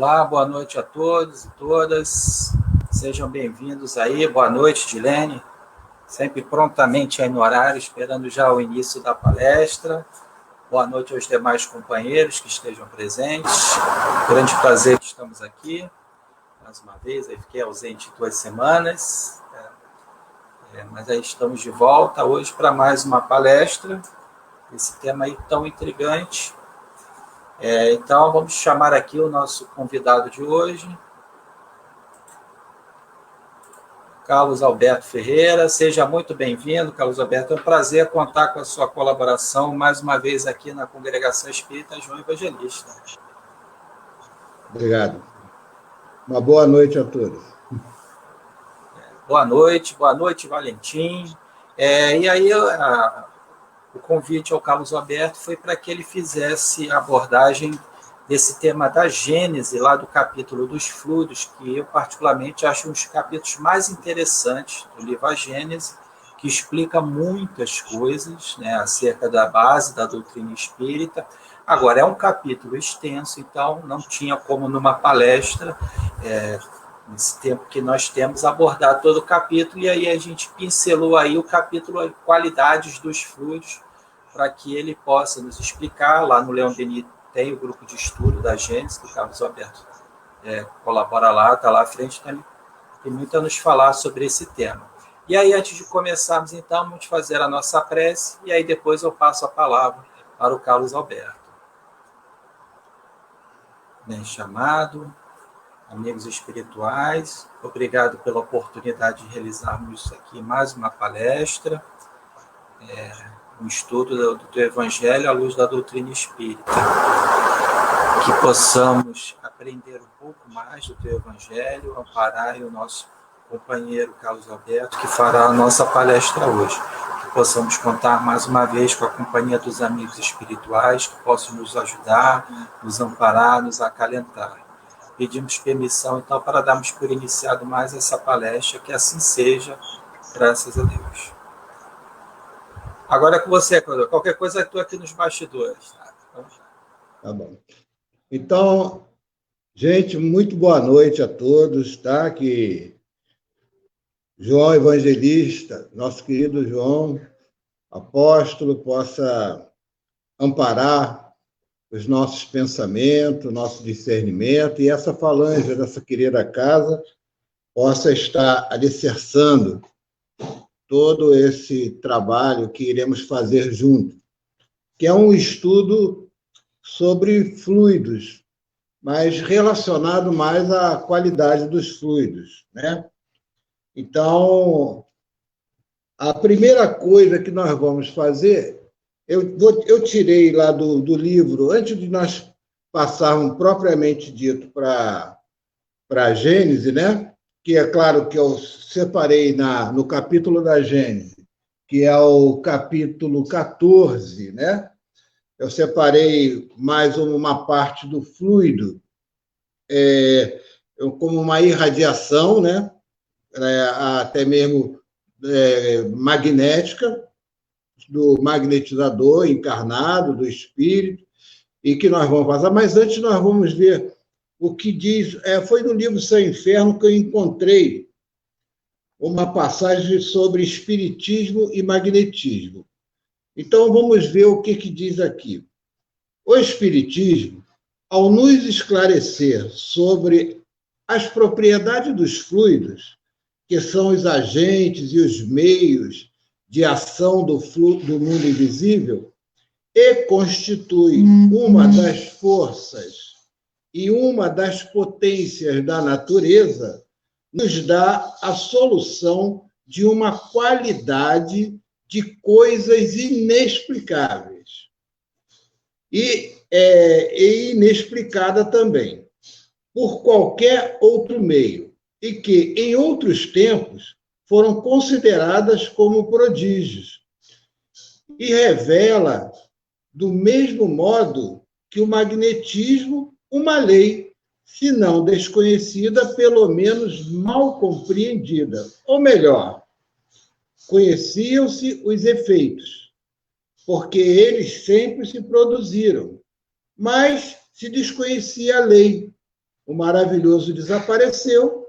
Olá, boa noite a todos e todas. Sejam bem-vindos aí. Boa noite, Dilene. Sempre prontamente aí no horário, esperando já o início da palestra. Boa noite aos demais companheiros que estejam presentes. Grande prazer que estamos aqui. Mais uma vez, eu fiquei ausente 2 semanas. Mas aí estamos de volta hoje para mais uma palestra. Esse tema aí tão intrigante. Então, vamos chamar aqui o nosso convidado de hoje, Carlos Alberto Ferreira. Seja muito bem-vindo, Carlos Alberto. É um prazer contar com a sua colaboração mais uma vez aqui na Congregação Espírita João Evangelista. Obrigado. Uma boa noite a todos. Boa noite, Valentim. E aí, o convite ao Carlos Alberto foi para que ele fizesse a abordagem desse tema da Gênese, lá do capítulo dos fluidos, que eu particularmente acho um dos capítulos mais interessantes do livro A Gênese, que explica muitas coisas, né, acerca da base da doutrina espírita. Agora, é um capítulo extenso, então não tinha como numa palestra, nesse tempo que nós temos, abordar todo o capítulo, e aí a gente pincelou aí o capítulo Qualidades dos Fluidos, para que ele possa nos explicar. Lá no Leão Denis tem o grupo de estudo da Gênese, que o Carlos Alberto colabora lá, está lá à frente, então ele tem muito a nos falar sobre esse tema. E aí, antes de começarmos, então, vamos fazer a nossa prece, e aí depois eu passo a palavra para o Carlos Alberto. Bem chamado, amigos espirituais, obrigado pela oportunidade de realizarmos isso aqui, mais uma palestra, um estudo do Evangelho à luz da doutrina espírita. Que possamos aprender um pouco mais do teu Evangelho, amparar o nosso companheiro Carlos Alberto, que fará a nossa palestra hoje. Que possamos contar mais uma vez com a companhia dos amigos espirituais, que possam nos ajudar, nos amparar, nos acalentar. Pedimos permissão, então, para darmos por iniciado mais essa palestra, que assim seja, graças a Deus. Agora é com você, Cláudio. Qualquer coisa, eu estou aqui nos bastidores. Tá bom. Então, gente, muito boa noite a todos, tá? Que João Evangelista, nosso querido João Apóstolo, possa amparar os nossos pensamentos, nosso discernimento, e essa falange dessa querida casa possa estar alicerçando todo esse trabalho que iremos fazer junto, que é um estudo sobre fluidos, mas relacionado mais à qualidade dos fluidos, né? Então, a primeira coisa que nós vamos fazer, eu tirei lá do livro, antes de nós passarmos propriamente dito para a Gênese, né? Que é claro que eu separei no capítulo da Gênese, que é o capítulo 14, né? Eu separei mais uma parte do fluido, como uma irradiação, né? Até mesmo magnética, do magnetizador encarnado, do espírito, e que nós vamos passar. Mas antes nós vamos ver o que diz, foi no livro Céu e Inferno que eu encontrei uma passagem sobre espiritismo e magnetismo. Então, vamos ver o que diz aqui. O espiritismo, ao nos esclarecer sobre as propriedades dos fluidos, que são os agentes e os meios de ação do mundo invisível, e constitui uma das forças e uma das potências da natureza, nos dá a solução de uma qualidade de coisas inexplicáveis. E inexplicada também, por qualquer outro meio, e que, em outros tempos, foram consideradas como prodígios. E revela, do mesmo modo que o magnetismo, uma lei, se não desconhecida, pelo menos mal compreendida. Ou melhor, conheciam-se os efeitos, porque eles sempre se produziram, mas se desconhecia a lei, o maravilhoso desapareceu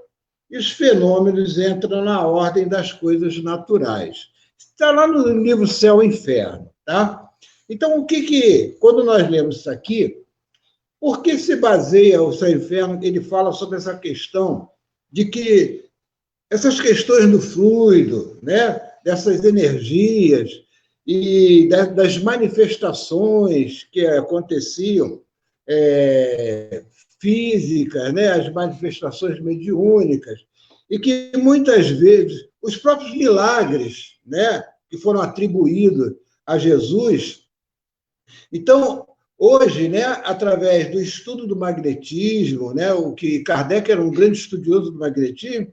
e os fenômenos entram na ordem das coisas naturais. Está lá no livro Céu e Inferno, tá? Então, quando nós lemos isso aqui, por que se baseia o Céu e Inferno? Ele fala sobre essa questão de que essas questões do fluido, né, dessas energias e das manifestações que aconteciam físicas, né, as manifestações mediúnicas, e que muitas vezes os próprios milagres, né, que foram atribuídos a Jesus. Então, hoje, né, através do estudo do magnetismo, né, o que Kardec era um grande estudioso do magnetismo,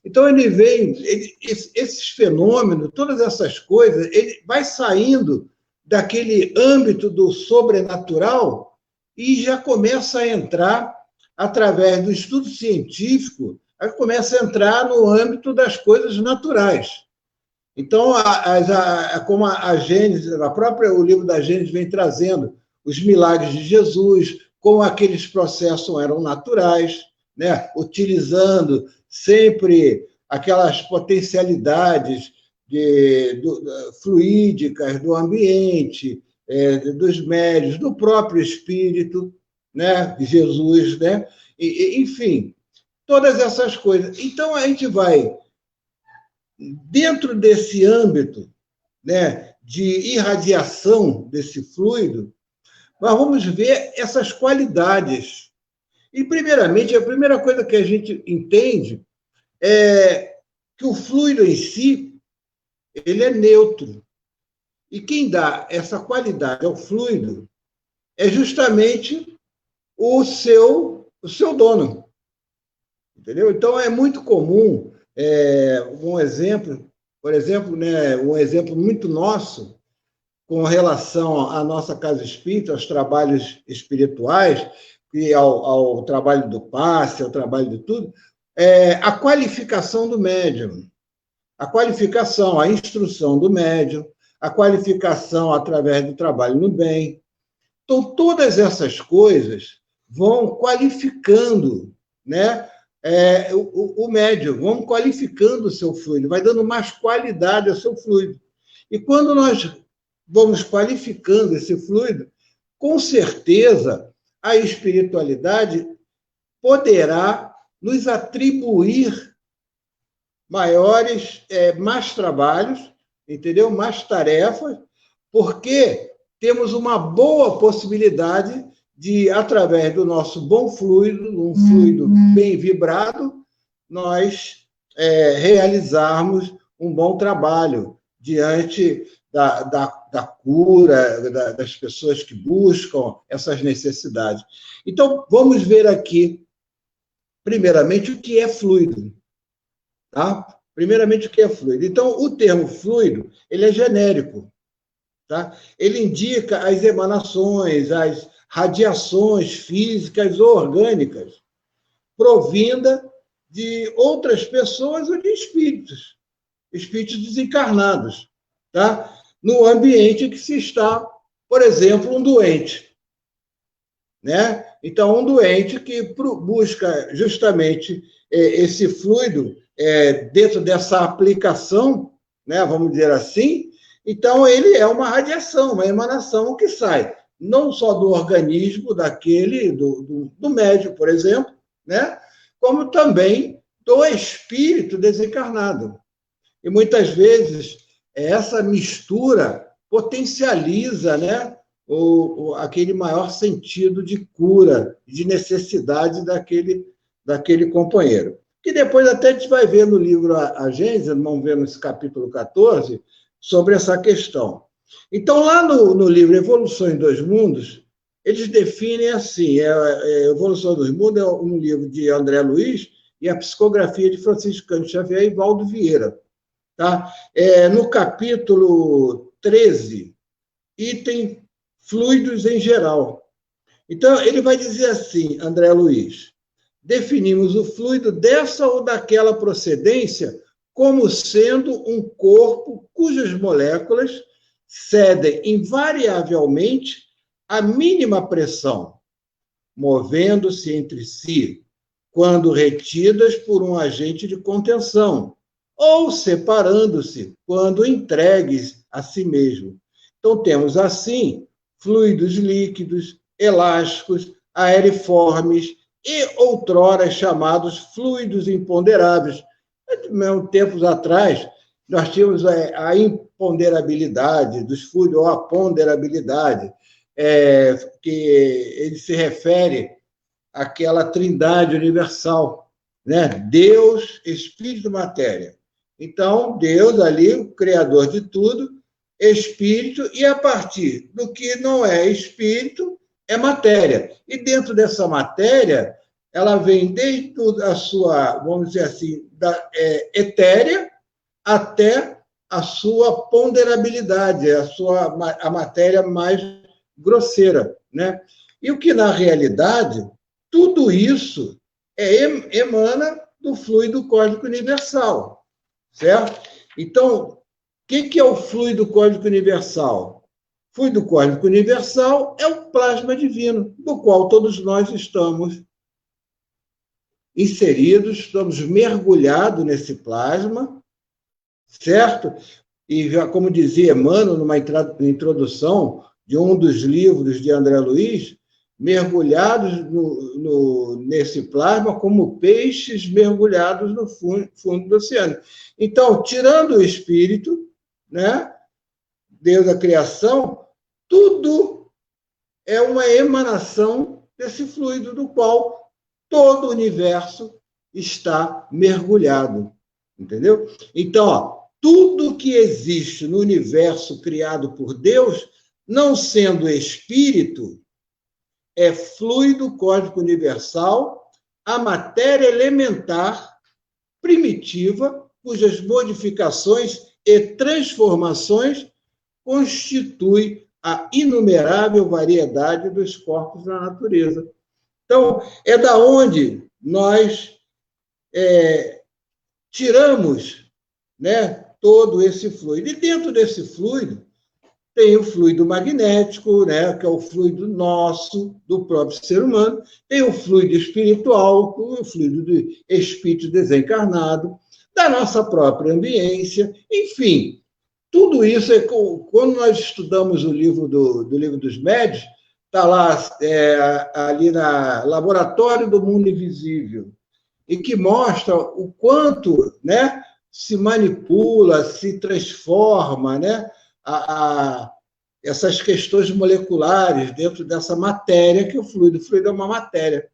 então ele vem, esses fenômenos, todas essas coisas, ele vai saindo daquele âmbito do sobrenatural e já começa a entrar, através do estudo científico, começa a entrar no âmbito das coisas naturais. Então, como a Gênesis, o livro da Gênesis vem trazendo os milagres de Jesus, como aqueles processos eram naturais, né? Utilizando sempre aquelas potencialidades fluídicas do ambiente, dos médios, do próprio Espírito, né? De Jesus, né? Enfim, todas essas coisas. Então, a gente vai, dentro desse âmbito, né, de irradiação desse fluido, nós vamos ver essas qualidades. E, primeiramente, a primeira coisa que a gente entende é que o fluido em si, ele é neutro. E quem dá essa qualidade ao fluido é justamente o seu dono. Entendeu? Então, é muito comum, um exemplo, por exemplo, né, um exemplo muito nosso, com relação à nossa casa espírita, aos trabalhos espirituais, e ao trabalho do passe, ao trabalho de tudo, a qualificação do médium, a qualificação, a instrução do médium, a qualificação através do trabalho no bem. Então, todas essas coisas vão qualificando, né, o médium, vão qualificando o seu fluido, vai dando mais qualidade ao seu fluido. E quando nós vamos qualificando esse fluido, com certeza a espiritualidade poderá nos atribuir mais trabalhos, entendeu? Mais tarefas, porque temos uma boa possibilidade de, através do nosso bom fluido, um fluido bem vibrado, nós realizarmos um bom trabalho diante da cura, das pessoas que buscam essas necessidades. Então, vamos ver aqui, primeiramente, o que é fluido. Tá? Primeiramente, o que é fluido? Então, o termo fluido, ele é genérico. Tá? Ele indica as emanações, as radiações físicas ou orgânicas provinda de outras pessoas ou de espíritos desencarnados, tá? No ambiente em que se está, por exemplo, um doente. Né? Então, um doente que busca justamente esse fluido dentro dessa aplicação, né, vamos dizer assim, então ele é uma radiação, uma emanação que sai não só do organismo do médium, por exemplo, né, como também do espírito desencarnado. E muitas vezes essa mistura potencializa, né, aquele maior sentido de cura, de necessidade daquele companheiro. Que depois até a gente vai ver no livro A Gênesis, vamos ver nesse capítulo 14, sobre essa questão. Então, lá no livro Evolução em Dois Mundos, eles definem assim, Evolução dos Mundos é um livro de André Luiz e a psicografia de Francisco Cândido Xavier e Valdo Vieira. Tá? No capítulo 13, item fluidos em geral. Então, ele vai dizer assim, André Luiz, definimos o fluido dessa ou daquela procedência como sendo um corpo cujas moléculas cedem invariavelmente à mínima pressão, movendo-se entre si quando retidas por um agente de contenção, ou separando-se quando entregues a si mesmo. Então, temos, assim, fluidos líquidos, elásticos, aeriformes e outrora chamados fluidos imponderáveis. Mesmo tempos atrás, nós tínhamos a imponderabilidade dos fluidos, ou a ponderabilidade, que ele se refere àquela trindade universal, né? Deus, Espírito e Matéria. Então, Deus ali, o Criador de tudo, Espírito, e a partir do que não é Espírito, é matéria. E dentro dessa matéria, ela vem desde a sua, vamos dizer assim, etérea, até a sua ponderabilidade, a matéria mais grosseira, né? E o que, na realidade, tudo isso emana do fluido cósmico universal, certo? Então, o que é o fluido cósmico universal? O fluido cósmico universal é o plasma divino, do qual todos nós estamos inseridos, estamos mergulhados nesse plasma, certo? E, já, como dizia Emmanuel, numa introdução de um dos livros de André Luiz, mergulhados nesse plasma como peixes mergulhados no fundo do oceano. Então, tirando o espírito, né, Deus da criação, tudo é uma emanação desse fluido do qual todo o universo está mergulhado. Entendeu? Então, tudo que existe no universo criado por Deus, não sendo espírito, é fluido cósmico universal, a matéria elementar primitiva, cujas modificações e transformações constituem a inumerável variedade dos corpos da natureza. Então, é da onde nós tiramos, né, todo esse fluido. E dentro desse fluido, tem o fluido magnético, né, que é o fluido nosso, do próprio ser humano, tem o fluido espiritual, o fluido do espírito desencarnado, da nossa própria ambiência, enfim, tudo isso, quando nós estudamos o livro do Livro dos Médiuns, está lá, ali na Laboratório do Mundo Invisível, e que mostra o quanto, né, se manipula, se transforma, né, essas questões moleculares dentro dessa matéria que o fluido é uma matéria,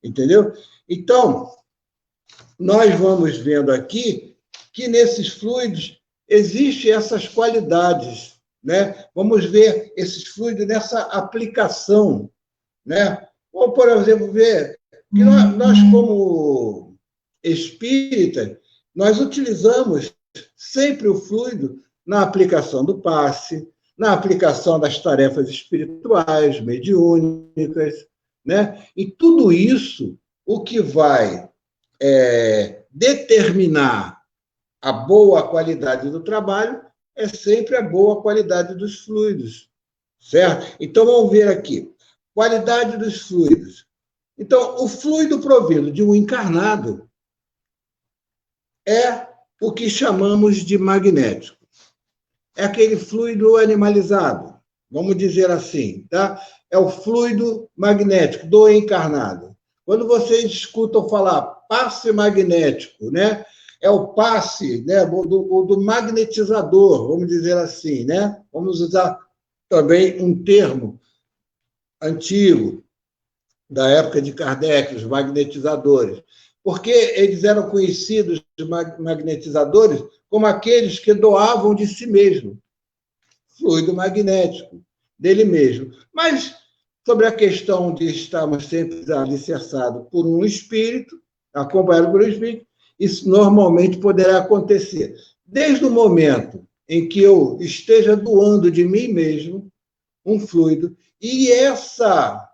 entendeu? Então, nós vamos vendo aqui que nesses fluidos existem essas qualidades, né? Vamos ver esses fluidos nessa aplicação, né? Ou, por exemplo, ver que nós como espíritas, nós utilizamos sempre o fluido na aplicação do passe, na aplicação das tarefas espirituais, mediúnicas, né? E tudo isso, o que vai determinar a boa qualidade do trabalho é sempre a boa qualidade dos fluidos, certo? Então, vamos ver aqui. Qualidade dos fluidos. Então, o fluido provindo de um encarnado é o que chamamos de magnético. É aquele fluido animalizado, vamos dizer assim, tá? É o fluido magnético do encarnado. Quando vocês escutam falar passe magnético, né? É o passe, né, do magnetizador, vamos dizer assim, né? Vamos usar também um termo antigo, da época de Kardec, os magnetizadores, porque eles eram conhecidos, os magnetizadores, como aqueles que doavam de si mesmo, fluido magnético, dele mesmo. Mas, sobre a questão de estarmos sempre alicerçados por um espírito, acompanhado por um espírito, isso normalmente poderá acontecer. Desde o momento em que eu esteja doando de mim mesmo um fluido, e essa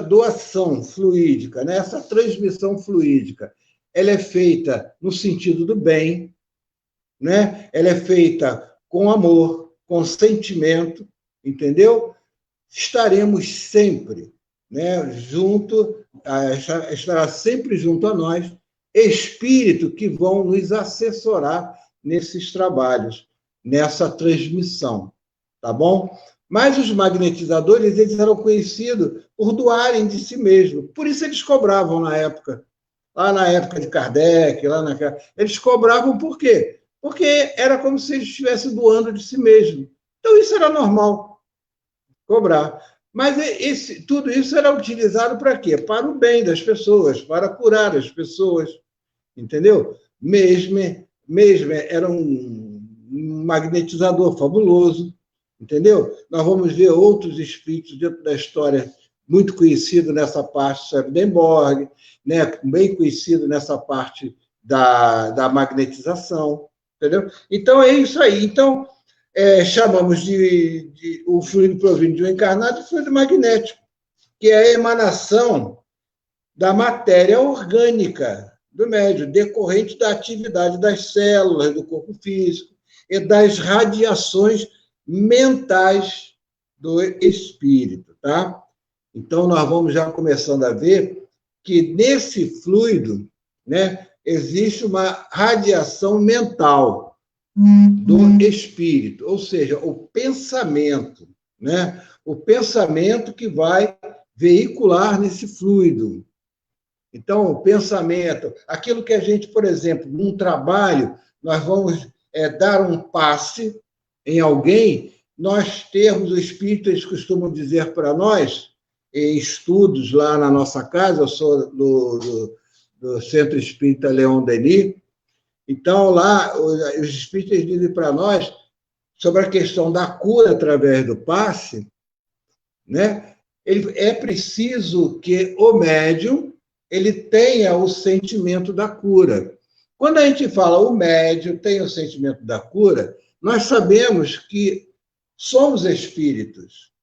doação fluídica, né, essa transmissão fluídica, ela é feita no sentido do bem, né? Ela é feita com amor, com sentimento, entendeu? Estaremos sempre né, estará sempre junto a nós, espírito que vão nos assessorar nesses trabalhos, nessa transmissão, tá bom? Mas os magnetizadores, eles eram conhecidos por doarem de si mesmos, por isso eles cobravam na época, lá na época de Kardec, eles cobravam por quê? Porque era como se eles estivessem doando de si mesmo. Então, isso era normal, cobrar. Mas tudo isso era utilizado para quê? Para o bem das pessoas, para curar as pessoas, entendeu? Mesmo era um magnetizador fabuloso, entendeu? Nós vamos ver outros espíritos dentro da história muito conhecido nessa parte, Swedenborg, né? Bem conhecido nessa parte da magnetização, entendeu? Então, é isso aí. Então, chamamos o fluido provindo de um encarnado de fluido magnético, que é a emanação da matéria orgânica do médium, decorrente da atividade das células do corpo físico e das radiações mentais do espírito, tá? Então, nós vamos já começando a ver que nesse fluido, né, existe uma radiação mental do espírito, ou seja, o pensamento, né? O pensamento que vai veicular nesse fluido. Então, o pensamento, aquilo que a gente, por exemplo, num trabalho, nós vamos dar um passe em alguém, nós termos, os espíritas costumam dizer para nós, em estudos lá na nossa casa, eu sou do Centro Espírita Leon Denis, então lá os espíritas dizem para nós sobre a questão da cura através do passe, né? É preciso que o médium ele tenha o sentimento da cura. Quando a gente fala o médium tem o sentimento da cura, nós sabemos que somos espíritos.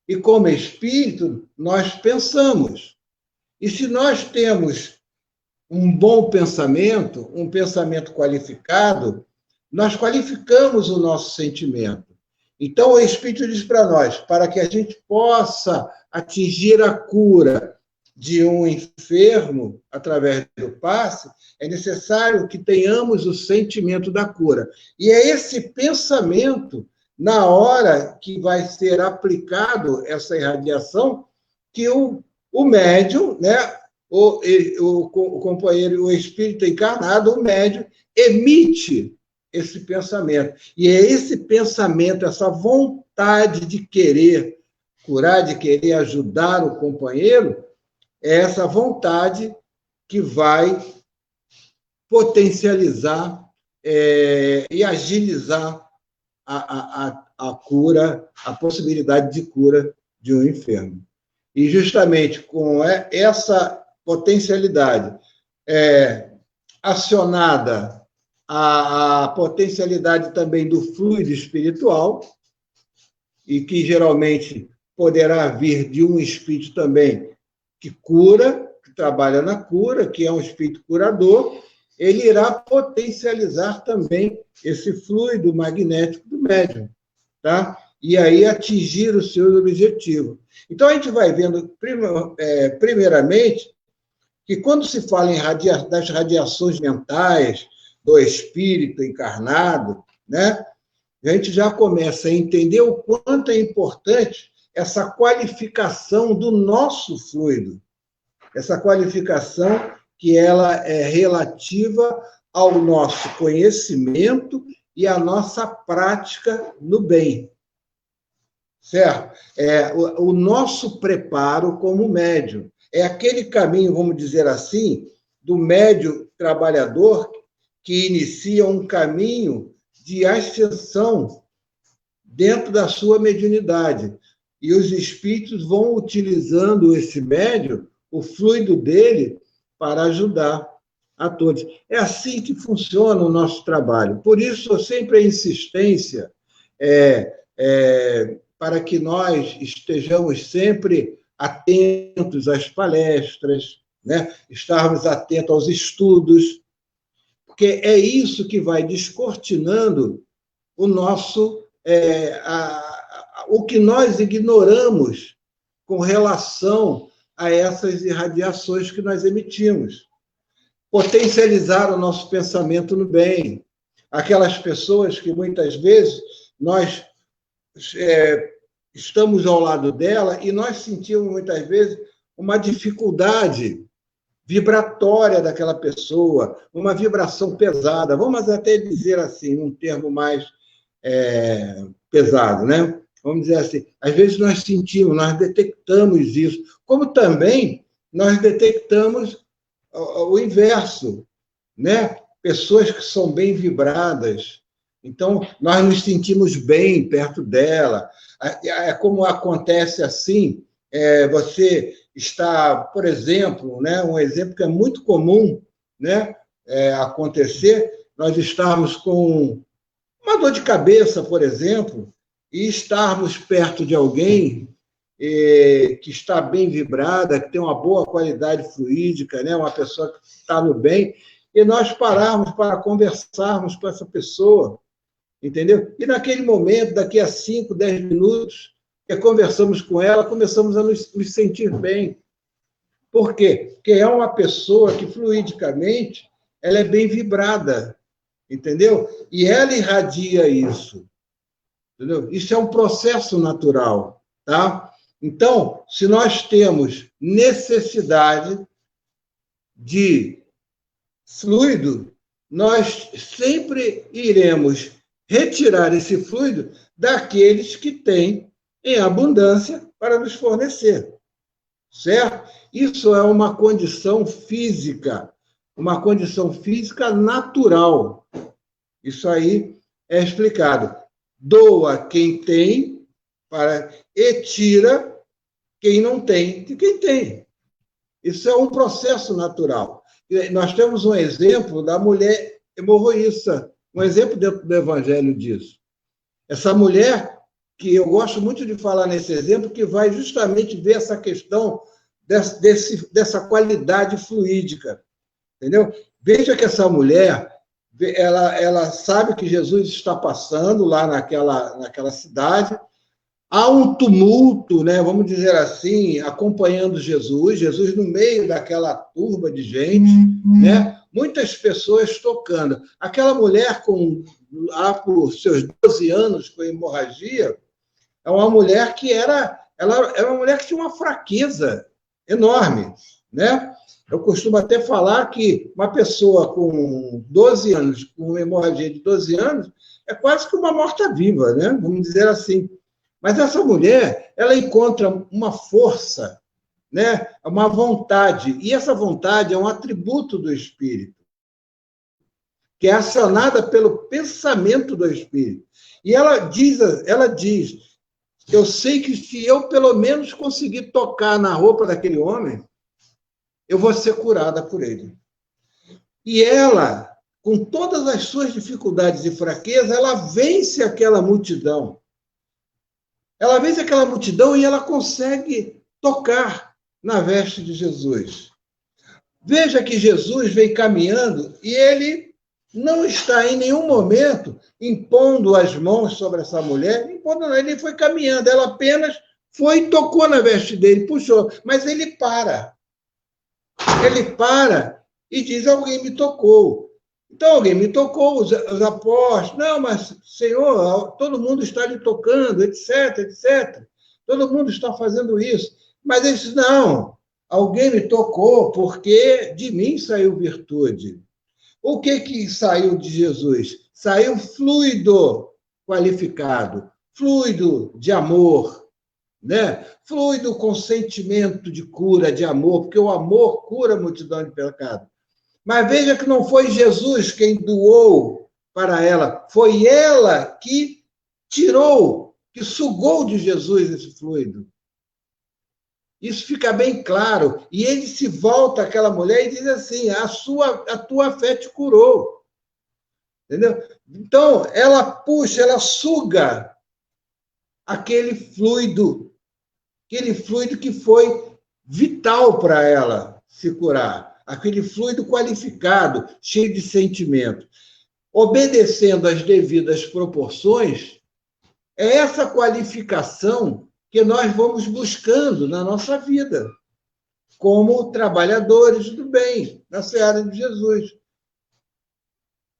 E como espírito, nós pensamos. E se nós temos um bom pensamento, um pensamento qualificado, nós qualificamos o nosso sentimento. Então, o Espírito diz para nós, para que a gente possa atingir a cura de um enfermo através do passe, é necessário que tenhamos o sentimento da cura. E é esse pensamento, na hora que vai ser aplicado essa irradiação, que o médium, né, o companheiro, o espírito encarnado, o médium, emite esse pensamento. E é esse pensamento, essa vontade de querer curar, de querer ajudar o companheiro, é essa vontade que vai potencializar e agilizar a cura, a possibilidade de cura de um enfermo. E justamente com essa potencialidade acionada a potencialidade também do fluido espiritual, e que geralmente poderá vir de um espírito também que cura, que trabalha na cura, que é um espírito curador, ele irá potencializar também esse fluido magnético do médium, tá? E aí atingir os seus objetivos. Então, a gente vai vendo, primeiramente, que quando se fala das radiações mentais, do espírito encarnado, né, a gente já começa a entender o quanto é importante essa qualificação do nosso fluido, essa qualificação que ela é relativa ao nosso conhecimento e à nossa prática no bem, certo? O nosso preparo como médium. É aquele caminho, vamos dizer assim, do médium trabalhador que inicia um caminho de ascensão dentro da sua mediunidade. E os espíritos vão utilizando esse médium, o fluido dele, para ajudar a todos. É assim que funciona o nosso trabalho. Por isso, sempre a insistência para que nós estejamos sempre atentos às palestras, né? Estarmos atentos aos estudos, porque é isso que vai descortinando o nosso, o que nós ignoramos com relação a essas irradiações que nós emitimos. Potencializar o nosso pensamento no bem. Aquelas pessoas que muitas vezes nós estamos ao lado dela e nós sentimos muitas vezes uma dificuldade vibratória daquela pessoa, uma vibração pesada, vamos até dizer assim, um termo mais pesado, né? Vamos dizer assim, às vezes nós sentimos, nós detectamos isso, como também nós detectamos o inverso, né? Pessoas que são bem vibradas, então nós nos sentimos bem perto dela. Como acontece assim, você está, por exemplo, né, um exemplo que é muito comum, né, acontecer, nós estarmos com uma dor de cabeça, por exemplo, e estarmos perto de alguém que está bem vibrada, que tem uma boa qualidade fluídica, né, uma pessoa que está no bem, e nós pararmos para conversarmos com essa pessoa, entendeu? E naquele momento, daqui a 5, 10 minutos, que conversamos com ela, começamos a nos sentir bem. Por quê? Porque é uma pessoa que, fluidicamente, ela é bem vibrada, entendeu? E ela irradia isso, entendeu? Isso é um processo natural, tá? Então, se nós temos necessidade de fluido, nós sempre iremos retirar esse fluido daqueles que têm em abundância para nos fornecer, certo? Isso é uma condição física natural. Isso aí é explicado. Doa quem tem e tira quem não tem de quem tem. Isso é um processo natural. Nós temos um exemplo da mulher hemorroísta, um exemplo dentro do Evangelho disso. Essa mulher, que eu gosto muito de falar nesse exemplo, que vai justamente ver essa questão dessa qualidade fluídica, entendeu? Veja que essa mulher, ela sabe que Jesus está passando lá naquela cidade, há um tumulto, né, vamos dizer assim, acompanhando Jesus no meio daquela turba de gente, né, muitas pessoas tocando. Aquela mulher, por seus 12 anos com hemorragia, é uma mulher que era uma mulher que tinha uma fraqueza enorme, né? Eu costumo até falar que uma pessoa com 12 anos, com uma hemorragia de 12 anos, é quase que uma morta-viva, né? Vamos dizer assim. Mas essa mulher, ela encontra uma força, né? Uma vontade, e essa vontade é um atributo do Espírito, que é acionada pelo pensamento do Espírito. E ela diz, eu sei que se eu pelo menos conseguir tocar na roupa daquele homem, eu vou ser curada por ele. E ela, com todas as suas dificuldades e fraquezas, ela vence aquela multidão. Ela vence aquela multidão e ela consegue tocar na veste de Jesus. Veja que Jesus vem caminhando e ele não está em nenhum momento impondo as mãos sobre essa mulher, ele foi caminhando, ela apenas foi e tocou na veste dele, puxou, mas ele para. Ele para e diz, alguém me tocou. Então, alguém me tocou, os apóstolos, não, mas, Senhor, todo mundo está lhe tocando, etc, etc. Todo mundo está fazendo isso. Mas ele disse, não, alguém me tocou porque de mim saiu virtude. O que saiu de Jesus? Saiu fluido qualificado, fluido de amor, né? Fluido com sentimento de cura, de amor, porque o amor cura a multidão de pecado. Mas veja que não foi Jesus quem doou para ela, foi ela que tirou, que sugou de Jesus esse fluido. Isso fica bem claro. E ele se volta àquela mulher e diz assim, a tua fé te curou. Entendeu? Então, ela puxa, ela suga aquele fluido que foi vital para ela se curar. Aquele fluido qualificado, cheio de sentimento. Obedecendo às devidas proporções, é essa qualificação que nós vamos buscando na nossa vida, como trabalhadores do bem, na seara de Jesus.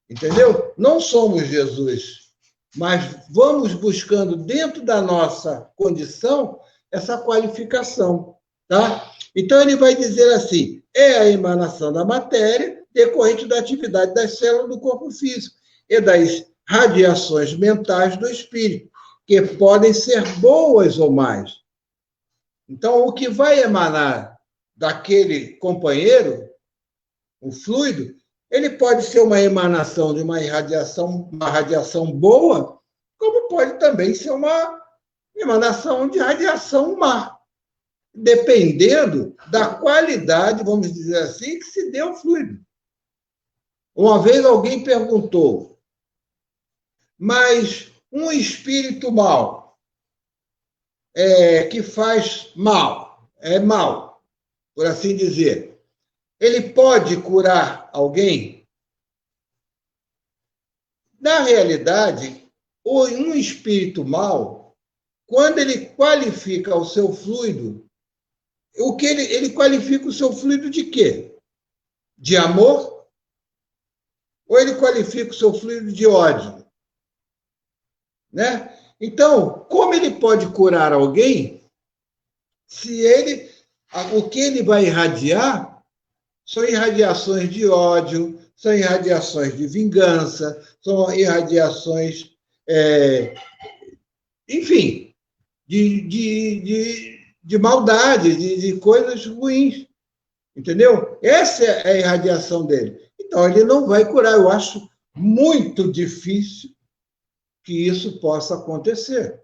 Entendeu? Não somos Jesus, mas vamos buscando dentro da nossa condição essa qualificação, tá? Então ele vai dizer assim: é a emanação da matéria decorrente da atividade das células do corpo físico e das radiações mentais do espírito, que podem ser boas ou más. Então, o que vai emanar daquele companheiro, o fluido, ele pode ser uma emanação de uma radiação boa, como pode também ser uma emanação de radiação má, dependendo da qualidade, vamos dizer assim, que se deu o fluido. Uma vez alguém perguntou, mas um espírito mau, que faz mal, é mal, por assim dizer, ele pode curar alguém? Na realidade, um espírito mau, quando ele qualifica o seu fluido, ele qualifica o seu fluido de quê? De amor? Ou ele qualifica o seu fluido de ódio? Né? Então, como ele pode curar alguém se o que ele vai irradiar são irradiações de ódio, são irradiações de vingança, são irradiações, enfim, de maldade, de coisas ruins. Entendeu? Essa é a irradiação dele. Então, ele não vai curar. Eu acho muito difícil que isso possa acontecer.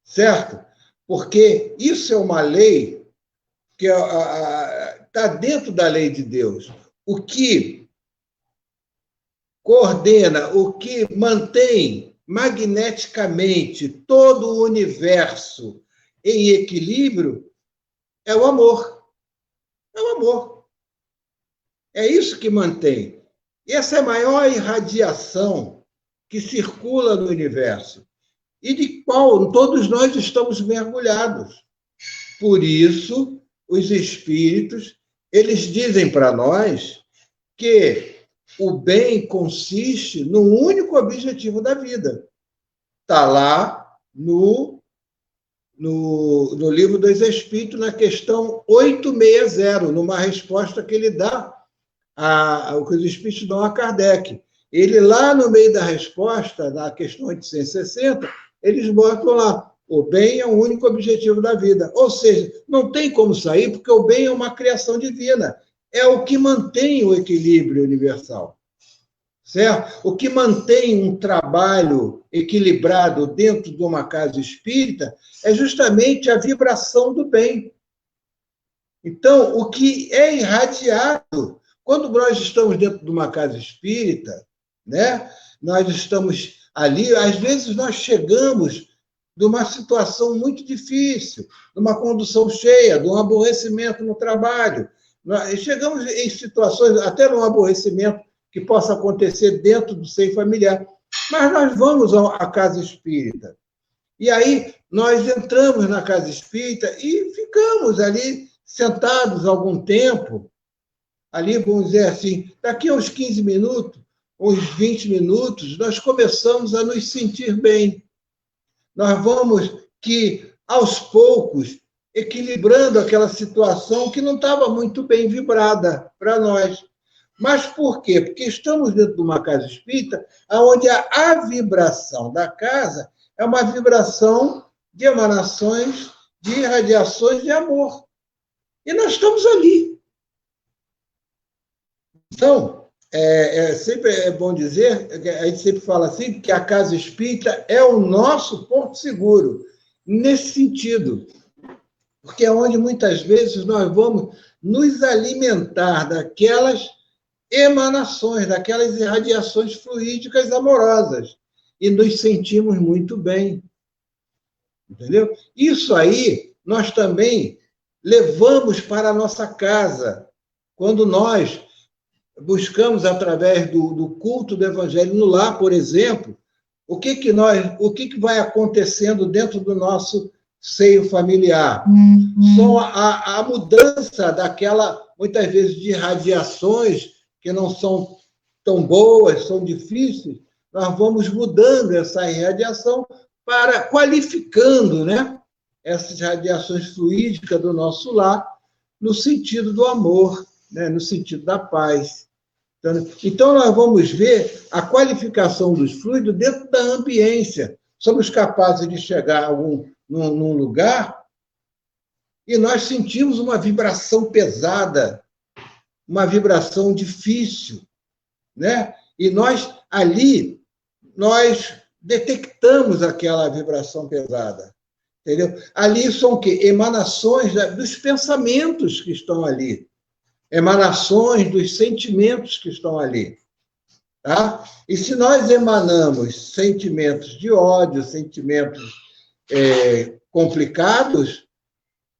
Certo? Porque isso é uma lei que está dentro da lei de Deus. O que coordena, o que mantém magneticamente todo o universo em equilíbrio é o amor. É o amor. É isso que mantém. Essa é a maior irradiação que circula no universo e de qual todos nós estamos mergulhados. Por isso, os espíritos, eles dizem para nós que o bem consiste no único objetivo da vida. Está lá no Livro dos Espíritos, na questão 860, numa resposta que ele dá, o que os Espíritos dão a Kardec. Ele, lá no meio da resposta, na questão 860, eles botam lá, o bem é o único objetivo da vida. Ou seja, não tem como sair, porque o bem é uma criação divina. É o que mantém o equilíbrio universal. Certo? O que mantém um trabalho equilibrado dentro de uma casa espírita é justamente a vibração do bem. Então, o que é irradiado, quando nós estamos dentro de uma casa espírita, né, nós estamos ali, às vezes nós chegamos de uma situação muito difícil, de uma condução cheia, de um aborrecimento no trabalho. Nós chegamos em situações, até num aborrecimento que possa acontecer dentro do seio familiar. Mas nós vamos à casa espírita. E aí nós entramos na casa espírita e ficamos ali sentados algum tempo, ali, vamos dizer assim, daqui a uns 15 minutos, uns 20 minutos, nós começamos a nos sentir bem. Nós vamos que, aos poucos, equilibrando aquela situação que não estava muito bem vibrada para nós. Mas por quê? Porque estamos dentro de uma casa espírita onde a vibração da casa é uma vibração de emanações, de radiações de amor. E nós estamos ali. Então, sempre é bom dizer, a gente sempre fala assim, que a casa espírita é o nosso porto seguro, nesse sentido. Porque é onde muitas vezes nós vamos nos alimentar daquelas emanações, daquelas irradiações fluídicas amorosas, e nos sentimos muito bem. Entendeu? Isso aí nós também levamos para a nossa casa, quando nós buscamos, através do culto do Evangelho no lar, por exemplo, o que vai acontecendo dentro do nosso seio familiar. São a mudança daquela, muitas vezes, de radiações que não são tão boas, são difíceis, nós vamos mudando essa radiação para qualificando, né, essas radiações fluídicas do nosso lar no sentido do amor, né, no sentido da paz. Então, nós vamos ver a qualificação dos fluidos dentro da ambiência. Somos capazes de chegar num lugar e nós sentimos uma vibração pesada, uma vibração difícil, né? E nós, ali, nós detectamos aquela vibração pesada, entendeu? Ali são o quê? Emanações dos pensamentos que estão ali, emanações dos sentimentos que estão ali, tá? E se nós emanamos sentimentos de ódio, sentimentos complicados,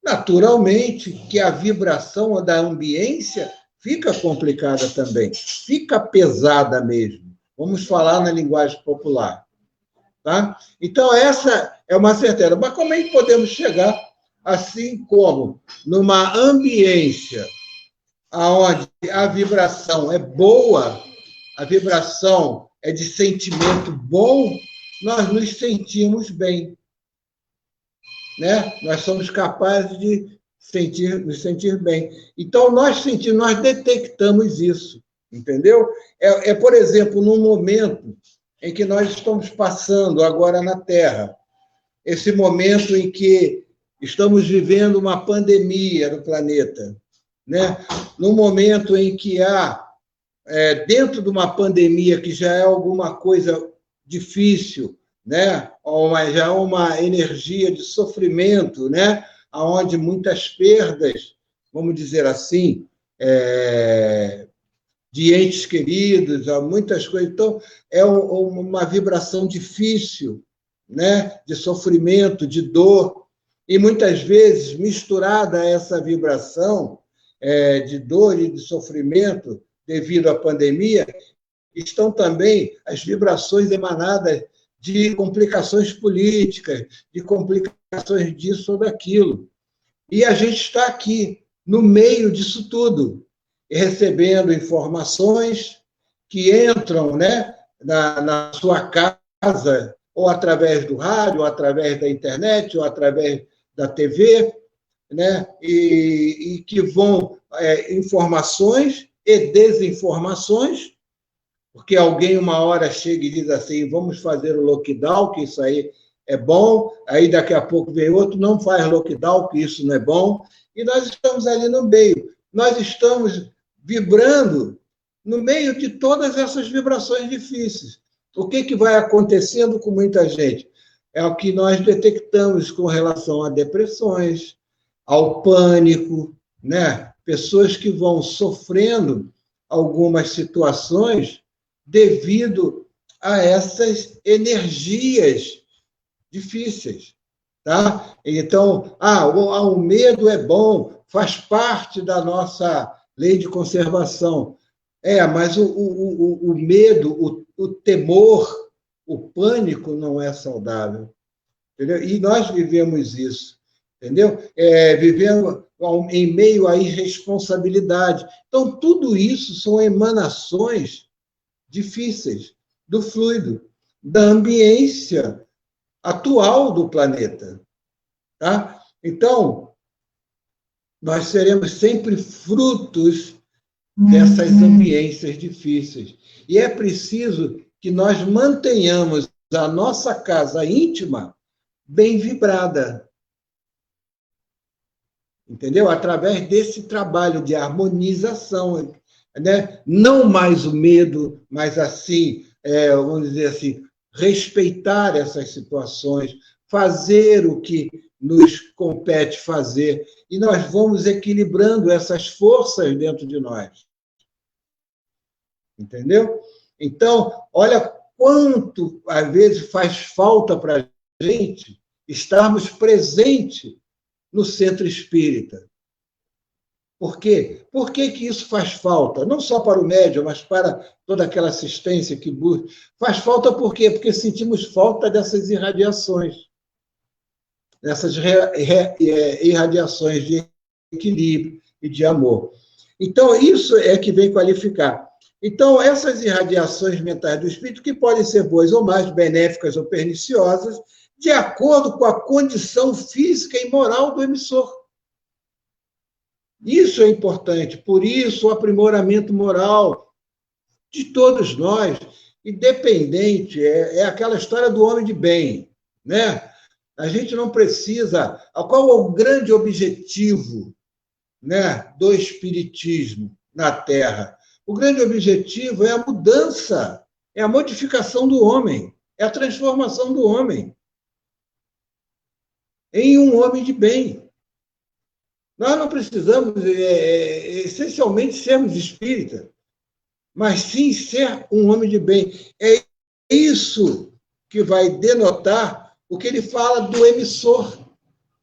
naturalmente que a vibração da ambiência fica complicada também, fica pesada mesmo. Vamos falar na linguagem popular. Tá? Então, essa é uma certeza. Mas como é que podemos chegar, assim como numa ambiência onde a vibração é boa, a vibração é de sentimento bom, nós nos sentimos bem. Né? Nós somos capazes de nos sentir bem. Então, nós detectamos isso, entendeu? Por exemplo, num momento em que nós estamos passando agora na Terra, esse momento em que estamos vivendo uma pandemia no planeta, né? Num momento em que há, dentro de uma pandemia que já é alguma coisa difícil, né? Já há uma energia de sofrimento, né? Onde muitas perdas, vamos dizer assim, de entes queridos, há muitas coisas. Então, é uma vibração difícil, né? De sofrimento, de dor, e muitas vezes, misturada a essa vibração de dor e de sofrimento devido à pandemia, estão também as vibrações emanadas de complicações políticas, de complicações disso ou daquilo. E a gente está aqui, no meio disso tudo, recebendo informações que entram, né, na sua casa, ou através do rádio, ou através da internet, ou através da TV, né, e que vão informações e desinformações, porque alguém uma hora chega e diz assim, vamos fazer o lockdown, que isso aí é bom, aí daqui a pouco vem outro, não faz lockdown, que isso não é bom, e nós estamos ali no meio. Nós estamos vibrando no meio de todas essas vibrações difíceis. O que vai acontecendo com muita gente? É o que nós detectamos com relação a depressões, ao pânico, né? Pessoas que vão sofrendo algumas situações devido a essas energias difíceis, tá? Então, o medo é bom, faz parte da nossa lei de conservação. Mas o medo, o temor, o pânico não é saudável, entendeu? E nós vivemos isso, entendeu? Vivemos em meio à irresponsabilidade. Então, tudo isso são emanações difíceis do fluido, da ambiência atual do planeta. Tá? Então, nós seremos sempre frutos dessas ambiências difíceis. E é preciso que nós mantenhamos a nossa casa íntima bem vibrada. Entendeu? Através desse trabalho de harmonização, né? Não mais o medo, mas assim, vamos dizer assim, respeitar essas situações, fazer o que nos compete fazer, e nós vamos equilibrando essas forças dentro de nós. Entendeu? Então, olha quanto, às vezes, faz falta para a gente estarmos presentes no centro espírita. Por quê? Por que isso faz falta? Não só para o médium, mas para toda aquela assistência que busca. Faz falta por quê? Porque sentimos falta dessas irradiações. nessas irradiações de equilíbrio e de amor. Então, isso é que vem qualificar. Então, essas irradiações mentais do espírito, que podem ser boas ou mais, benéficas ou perniciosas, de acordo com a condição física e moral do emissor. Isso é importante, por isso o aprimoramento moral de todos nós, independente, é aquela história do homem de bem, né? A gente não precisa... Qual é o grande objetivo, né, do espiritismo na Terra? O grande objetivo é a mudança, é a modificação do homem, é a transformação do homem em um homem de bem. Nós não precisamos, essencialmente, sermos espíritas, mas sim ser um homem de bem. É isso que vai denotar o que ele fala do emissor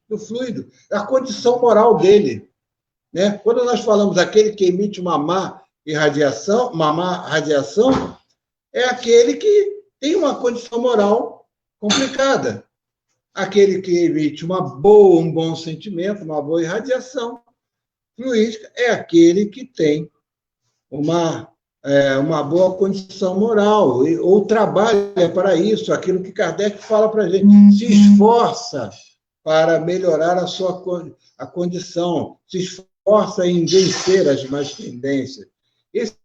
do fluido, a condição moral dele, né? Quando nós falamos aquele que emite uma má radiação, é aquele que tem uma condição moral complicada. Aquele que emite um bom sentimento, uma boa irradiação fluídica, é aquele que tem uma boa condição moral, ou trabalha para isso, aquilo que Kardec fala para a gente, se esforça para melhorar a condição, se esforça em vencer as más tendências. Esse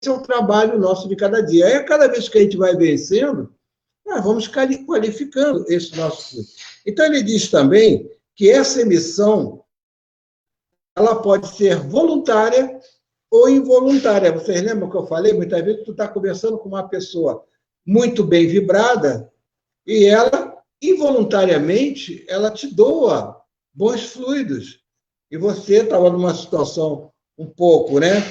é o trabalho nosso de cada dia. Aí, cada vez que a gente vai vencendo, nós vamos qualificando esse nosso fluxo. Então, ele diz também que essa emissão ela pode ser voluntária ou involuntária. Vocês lembram que eu falei? Muitas vezes tu está conversando com uma pessoa muito bem vibrada e ela, involuntariamente, ela te doa bons fluidos. E você estava numa situação um pouco, né,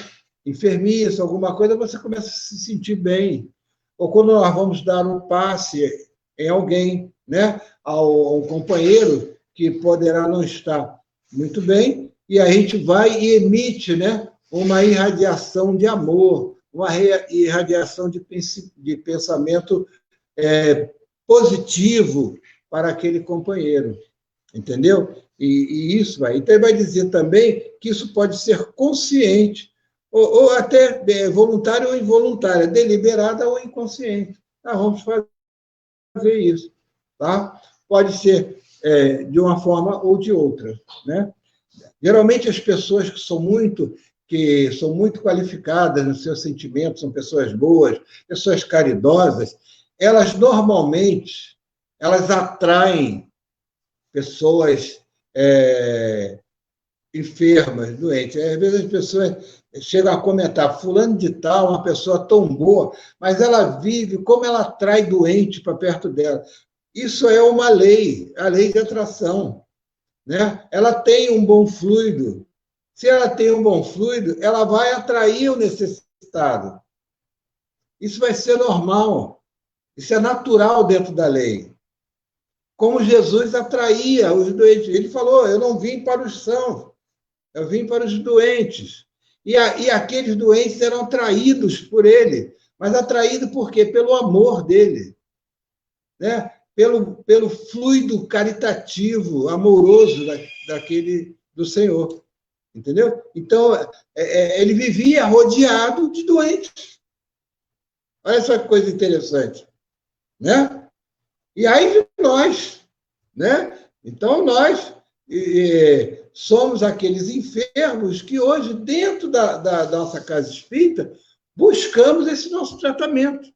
enfermiça, alguma coisa, você começa a se sentir bem. Ou quando nós vamos dar um passe em alguém, né, a um companheiro que poderá não estar muito bem, e a gente vai e emite, né, uma irradiação de amor, uma irradiação de pensamento positivo para aquele companheiro, entendeu? E isso vai. Então, ele vai dizer também que isso pode ser consciente, ou até voluntária ou involuntária, deliberada ou inconsciente. Vamos fazer isso. Tá? Pode ser de uma forma ou de outra. Né? Geralmente, as pessoas que são muito qualificadas nos seus sentimentos, são pessoas boas, pessoas caridosas, elas normalmente atraem pessoas enfermas, doentes. Às vezes as pessoas chegam a comentar, fulano de tal, uma pessoa tão boa, mas ela vive, como ela atrai doente para perto dela. Isso é uma lei, a lei de atração. Né? Ela tem um bom fluido. Se ela tem um bom fluido, ela vai atrair o necessitado. Isso vai ser normal. Isso é natural dentro da lei. Como Jesus atraía os doentes. Ele falou, eu não vim para os sãos, eu vim para os doentes. E aqueles doentes eram atraídos por ele. Mas atraídos por quê? Pelo amor dele. Né? Pelo fluido caritativo, amoroso do Senhor. Entendeu? Então, ele vivia rodeado de doentes. Olha só que coisa interessante. Né? E aí nós, né? Então, nós somos aqueles enfermos que hoje, dentro da nossa casa espírita, buscamos esse nosso tratamento.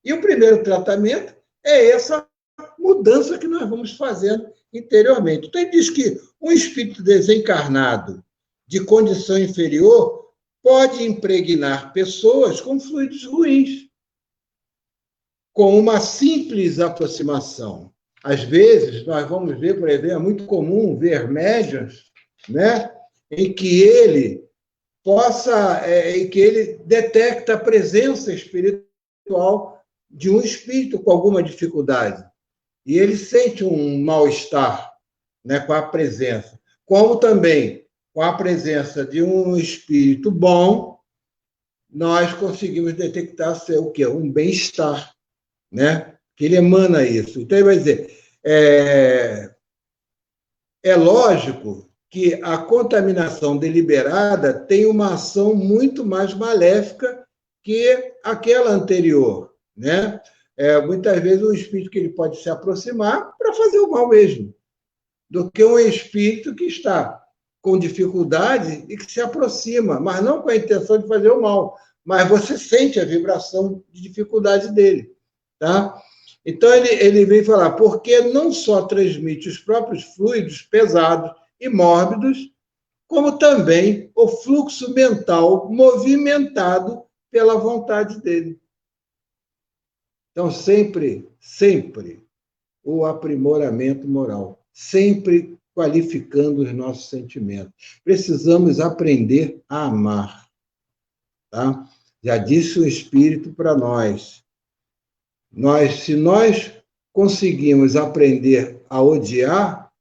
E o primeiro tratamento é essa mudança que nós vamos fazendo interiormente. Então, ele diz que um espírito desencarnado de condição inferior pode impregnar pessoas com fluidos ruins, com uma simples aproximação. Às vezes, nós vamos ver, por exemplo, é muito comum ver médiuns, né, em que ele detecta a presença espiritual de um espírito com alguma dificuldade. E ele sente um mal-estar, né, com a presença. Como também, com a presença de um espírito bom, nós conseguimos detectar ser o quê? Um bem-estar, né? Que ele emana isso. Então, ele vai dizer, é lógico que a contaminação deliberada tem uma ação muito mais maléfica que aquela anterior, né? Muitas vezes um espírito que ele pode se aproximar para fazer o mal mesmo, do que um espírito que está com dificuldade e que se aproxima, mas não com a intenção de fazer o mal, mas você sente a vibração de dificuldade dele, tá? Então ele vem falar, porque não só transmite os próprios fluidos pesados e mórbidos, como também o fluxo mental movimentado pela vontade dele. Então, sempre o aprimoramento moral, sempre qualificando os nossos sentimentos. Precisamos aprender a amar. Tá? Já disse o Espírito para nós. Se nós conseguimos aprender a odiar,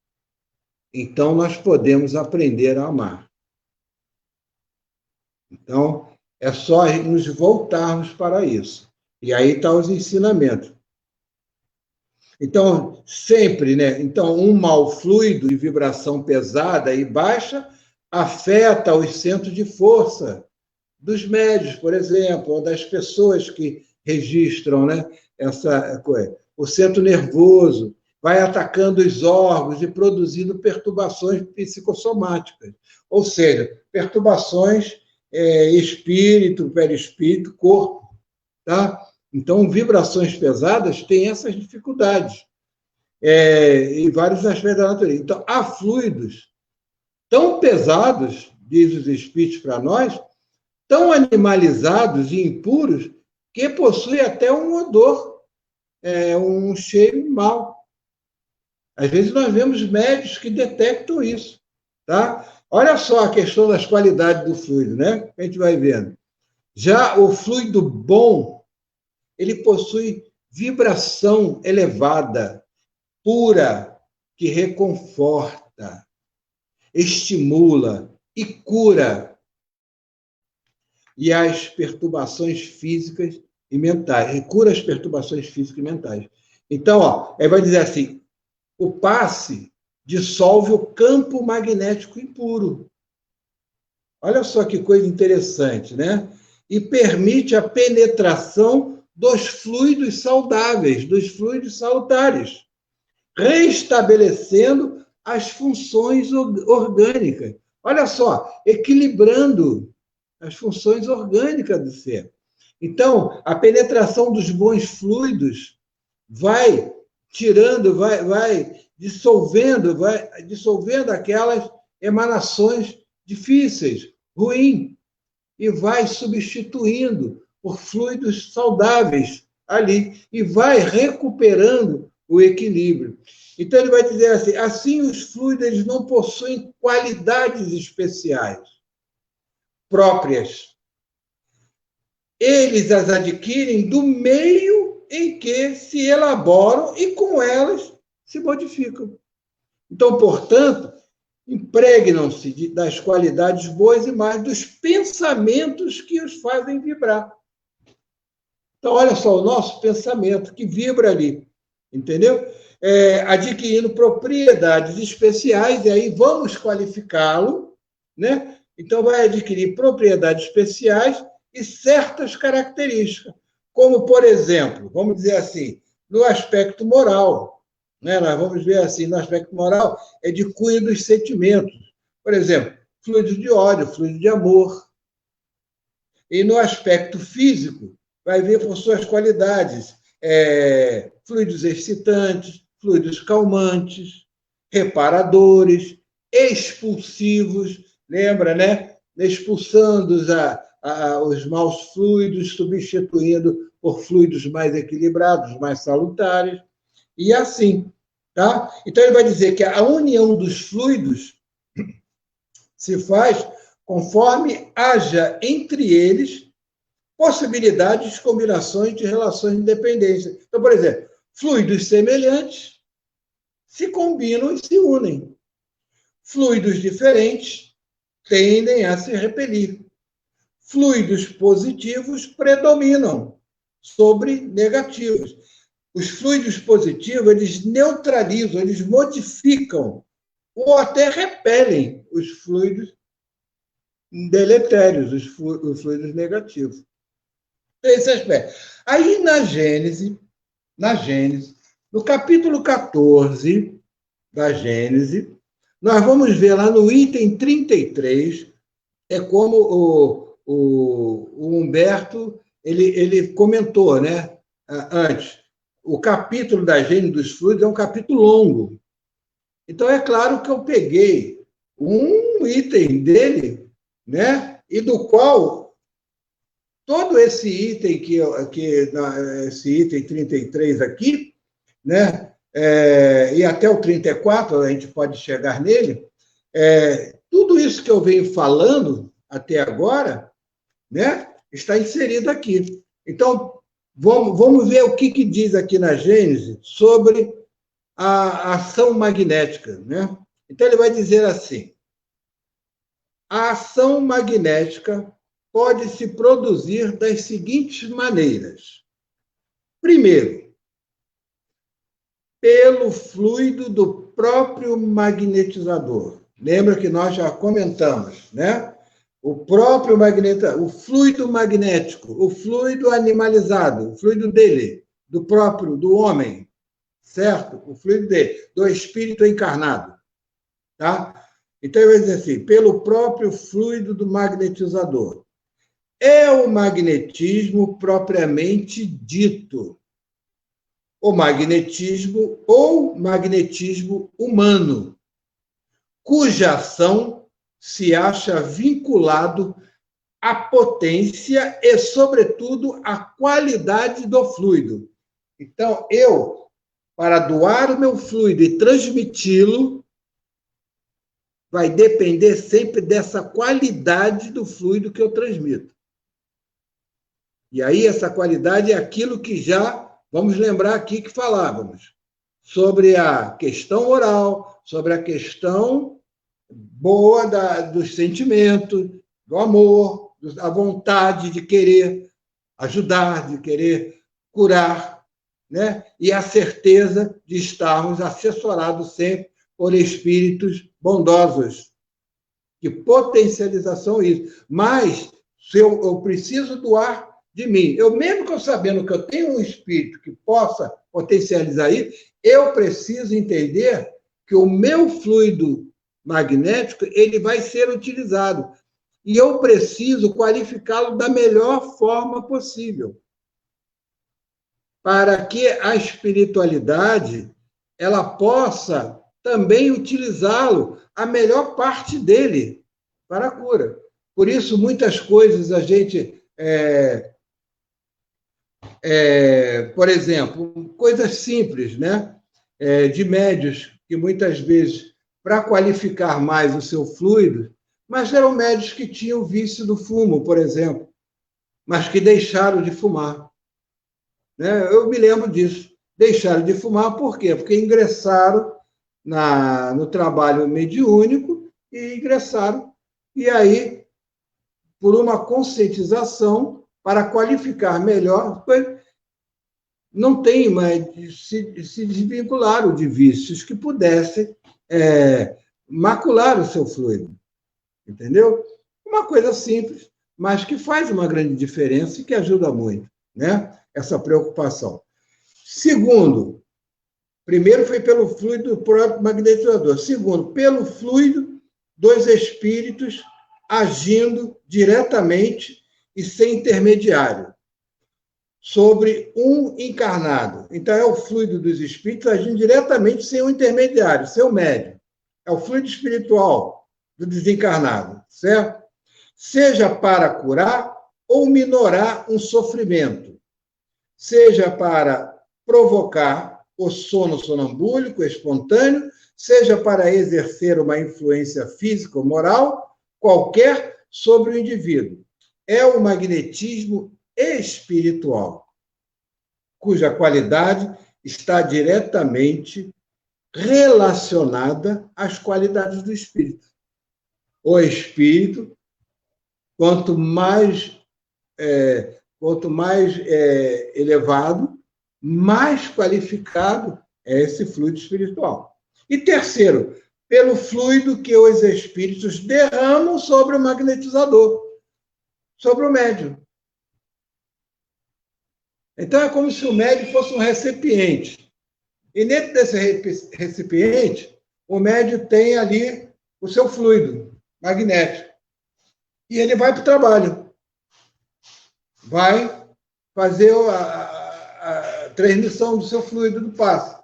então nós podemos aprender a amar. Então, é só nos voltarmos para isso. E aí estão os ensinamentos. Então, sempre, né? Então, um mal fluido de vibração pesada e baixa afeta os centros de força dos médios, por exemplo, ou das pessoas que registram, né, essa coisa. O centro nervoso vai atacando os órgãos e produzindo perturbações psicossomáticas, ou seja, perturbações espírito, perispírito, corpo, tá? Então, vibrações pesadas têm essas dificuldades em vários aspectos da natureza. Então, há fluidos tão pesados, diz os espíritos para nós, tão animalizados e impuros, que possuem até um odor, um cheiro mau. Às vezes nós vemos médicos que detectam isso, tá? Olha só a questão das qualidades do fluido, né? A gente vai vendo. Já o fluido bom, ele possui vibração elevada, pura, que reconforta, estimula e cura. E as perturbações físicas e mentais. Cura as perturbações físicas e mentais. Então, ele vai dizer assim, o passe dissolve o campo magnético impuro. Olha só que coisa interessante, né? E permite a penetração dos fluidos saudáveis, dos fluidos salutares, restabelecendo as funções orgânicas. Olha só, equilibrando as funções orgânicas do ser. Então, a penetração dos bons fluidos vai tirando, vai dissolvendo aquelas emanações difíceis, ruins, e vai substituindo por fluidos saudáveis ali, e vai recuperando o equilíbrio. Então, ele vai dizer assim os fluidos eles não possuem qualidades especiais próprias. Eles as adquirem do meio em que se elaboram e com elas se modificam. Então, portanto, impregnam-se das qualidades boas e mais dos pensamentos que os fazem vibrar. Então, olha só, o nosso pensamento que vibra ali, entendeu? Adquirindo propriedades especiais, e aí vamos qualificá-lo, né? Então, vai adquirir propriedades especiais e certas características, como, por exemplo, vamos dizer assim, no aspecto moral, né? Nós vamos ver assim, no aspecto moral, é de cunho dos sentimentos. Por exemplo, fluido de ódio, fluido de amor. E no aspecto físico, vai ver por suas qualidades, fluidos excitantes, fluidos calmantes, reparadores, expulsivos, lembra, né? Expulsando os maus fluidos, substituindo por fluidos mais equilibrados, mais salutares, e assim, tá? Então, ele vai dizer que a união dos fluidos se faz conforme haja entre eles possibilidades de combinações de relações de dependência. Então, por exemplo, fluidos semelhantes se combinam e se unem. Fluidos diferentes tendem a se repelir. Fluidos positivos predominam sobre negativos. Os fluidos positivos, eles neutralizam, eles modificam ou até repelem os fluidos deletérios, os fluidos negativos. Esse aspecto. Aí, na Gênese, no capítulo 14 da Gênese, nós vamos ver lá no item 33, é como o Humberto ele comentou, né, antes. O capítulo da Gênese dos fluidos é um capítulo longo. Então, é claro que eu peguei um item dele, né, e do qual todo esse item esse item 33 aqui, né, e até o 34, a gente pode chegar nele, tudo isso que eu venho falando até agora, né, está inserido aqui. Então, vamos ver o que diz aqui na Gênese sobre a ação magnética, né? Então, ele vai dizer assim: a ação magnética pode se produzir das seguintes maneiras. Primeiro, pelo fluido do próprio magnetizador. Lembra que nós já comentamos, né? O próprio o fluido magnético, o fluido animalizado, o fluido dele, do homem, certo? O fluido dele, do espírito encarnado, tá? Então, ele vai dizer assim, pelo próprio fluido do magnetizador. É o magnetismo propriamente dito. O magnetismo ou magnetismo humano, cuja ação se acha vinculado à potência e, sobretudo, à qualidade do fluido. Então, para doar o meu fluido e transmiti-lo, vai depender sempre dessa qualidade do fluido que eu transmito. E aí, essa qualidade é aquilo que já, vamos lembrar aqui que falávamos, sobre a questão oral, sobre a questão boa dos sentimentos, do amor, da vontade de querer ajudar, de querer curar, né? E a certeza de estarmos assessorados sempre por espíritos bondosos, que potencialização isso. Mas, se eu preciso doar de mim, mesmo que eu sabendo que eu tenho um espírito que possa potencializar isso, eu preciso entender que o meu fluido magnético ele vai ser utilizado. E eu preciso qualificá-lo da melhor forma possível, para que a espiritualidade ela possa também utilizá-lo, a melhor parte dele, para a cura. Por isso, muitas coisas a gente... por exemplo, coisas simples, né? De médios, que muitas vezes, para qualificar mais o seu fluido, mas eram médios que tinham vício do fumo, por exemplo, mas que deixaram de fumar. Né? Eu me lembro disso. Deixaram de fumar por quê? Porque ingressaram no trabalho mediúnico e ingressaram. E aí, por uma conscientização, para qualificar melhor, não tem mais, se desvincularam de vícios que pudessem macular o seu fluido. Entendeu? Uma coisa simples, mas que faz uma grande diferença e que ajuda muito, né? Essa preocupação. Segundo, primeiro foi pelo fluido do próprio magnetizador. Segundo, pelo fluido dos espíritos agindo diretamente e sem intermediário sobre um encarnado. Então, é o fluido dos espíritos agindo diretamente sem um intermediário, sem o médium. É o fluido espiritual do desencarnado, certo? Seja para curar ou minorar um sofrimento, seja para provocar o sono sonambúlico espontâneo, seja para exercer uma influência física ou moral, qualquer, sobre o indivíduo. É o magnetismo espiritual, cuja qualidade está diretamente relacionada às qualidades do espírito. O espírito, quanto mais elevado, mais qualificado é esse fluido espiritual. E terceiro, pelo fluido que os espíritos derramam sobre o magnetizador, sobre o médium. Então, é como se o médium fosse um recipiente. E dentro desse recipiente, o médium tem ali o seu fluido magnético. E ele vai para o trabalho. Vai fazer a transmissão do seu fluido do passe.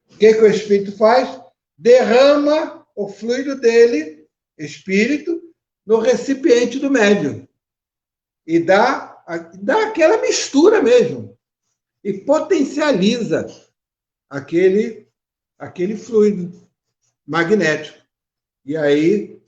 O que o espírito faz? Derrama o fluido dele, espírito, no recipiente do médium. E dá aquela mistura mesmo. E potencializa aquele fluido magnético. E aí,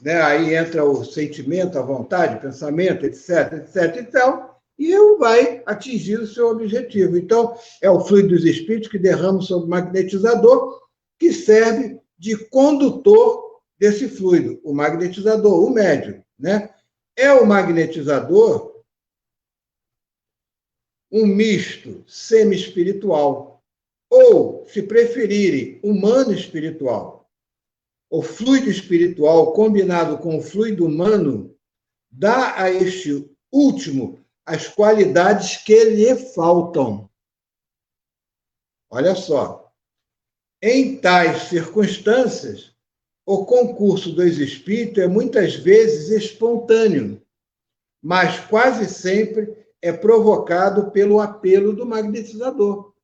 né, aí entra o sentimento, a vontade, o pensamento, etc, etc, então, e ele vai atingir o seu objetivo. Então, é o fluido dos espíritos que derrama sobre o magnetizador, que serve de condutor desse fluido, o magnetizador, o médium, né? É o magnetizador um misto semi-espiritual, ou, se preferirem, humano-espiritual. O fluido espiritual combinado com o fluido humano dá a este último as qualidades que lhe faltam. Olha só. Em tais circunstâncias, o concurso dos espíritos é muitas vezes espontâneo, mas quase sempre é provocado pelo apelo do magnetizador.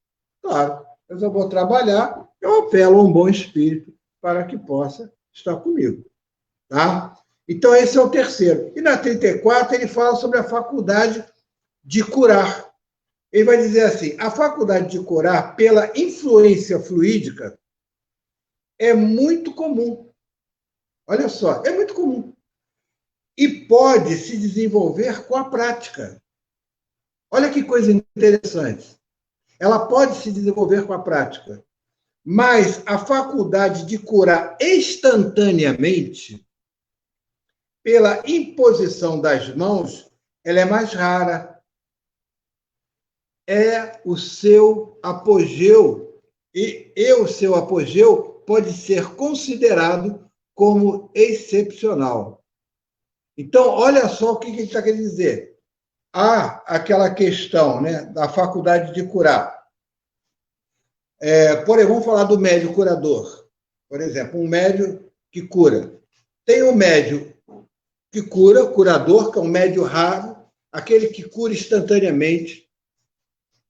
Claro, eu vou trabalhar, eu apelo a um bom espírito para que possa estar comigo. Tá? Então, esse é o terceiro. E na 34, ele fala sobre a faculdade de curar. Ele vai dizer assim, a faculdade de curar pela influência fluídica é muito comum. Olha só, é muito comum. E pode se desenvolver com a prática. Olha que coisa interessante. Ela pode se desenvolver com a prática. Mas a faculdade de curar instantaneamente, pela imposição das mãos, ela é mais rara. É o seu apogeu, e o seu apogeu pode ser considerado como excepcional. Então, olha só o que ele está querendo dizer. Há aquela questão, né, da faculdade de curar. Por exemplo, vamos falar do médium curador. Por exemplo, um médium que cura. Tem um médium que cura, curador, que é um médium raro, aquele que cura instantaneamente.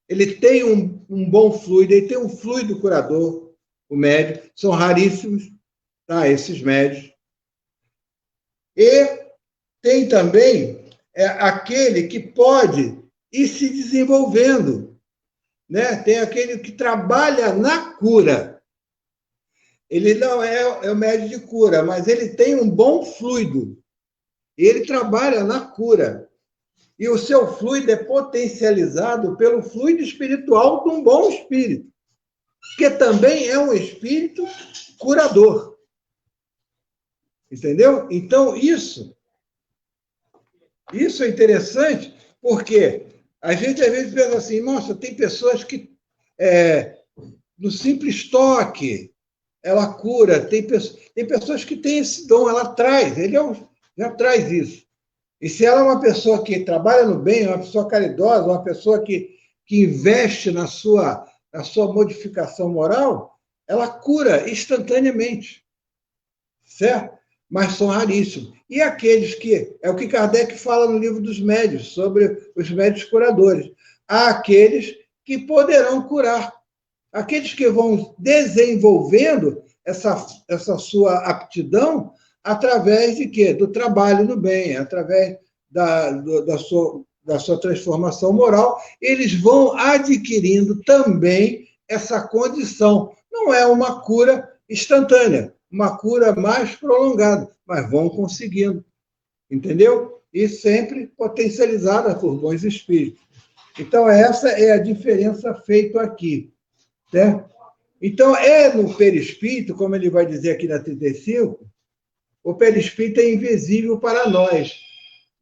Ele tem um bom fluido, ele tem um fluido curador, o médium. São raríssimos, tá, esses médios. E tem também aquele que pode ir se desenvolvendo, né? Tem aquele que trabalha na cura. Ele não é o médium de cura, mas ele tem um bom fluido. Ele trabalha na cura. E o seu fluido é potencializado pelo fluido espiritual de um bom espírito, que também é um espírito curador. Entendeu? Então, isso é interessante, porque a gente às vezes pensa assim, nossa, tem pessoas que, no simples toque, ela cura, tem pessoas que têm esse dom, ela traz, já traz isso. E se ela é uma pessoa que trabalha no bem, uma pessoa caridosa, uma pessoa que investe na sua modificação moral, ela cura instantaneamente. Certo? Mas são raríssimos. E aqueles que... É o que Kardec fala no livro dos médios, sobre os médios curadores. Há aqueles que poderão curar. Aqueles que vão desenvolvendo essa sua aptidão através de quê? Do trabalho no bem, através da sua transformação moral, eles vão adquirindo também essa condição. Não é uma cura instantânea, uma cura mais prolongada, mas vão conseguindo, entendeu? E sempre potencializada por bons espíritos. Então, essa é a diferença feita aqui, né? Então, no perispírito, como ele vai dizer aqui na 35, o perispírito é invisível para nós,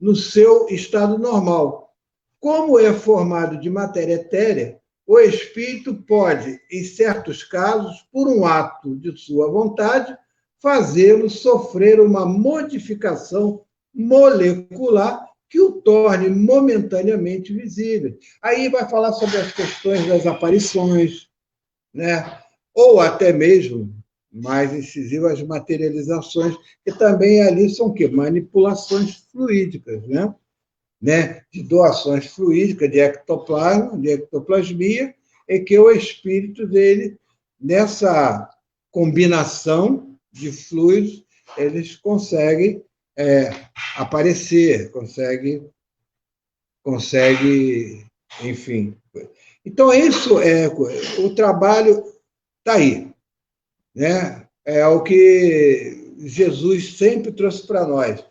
no seu estado normal. Como é formado de matéria etérea, o espírito pode, em certos casos, por um ato de sua vontade, fazê-lo sofrer uma modificação molecular que o torne momentaneamente visível. Aí vai falar sobre as questões das aparições, né? Ou até mesmo, mais incisivo, as materializações, que também ali são o quê? Manipulações fluídicas, né? De doações fluídicas, de ectoplasma, de ectoplasmia, e que o espírito dele, nessa combinação de fluidos, eles conseguem aparecer, consegue, enfim. Então, isso o trabalho está aí, né? É o que Jesus sempre trouxe para nós.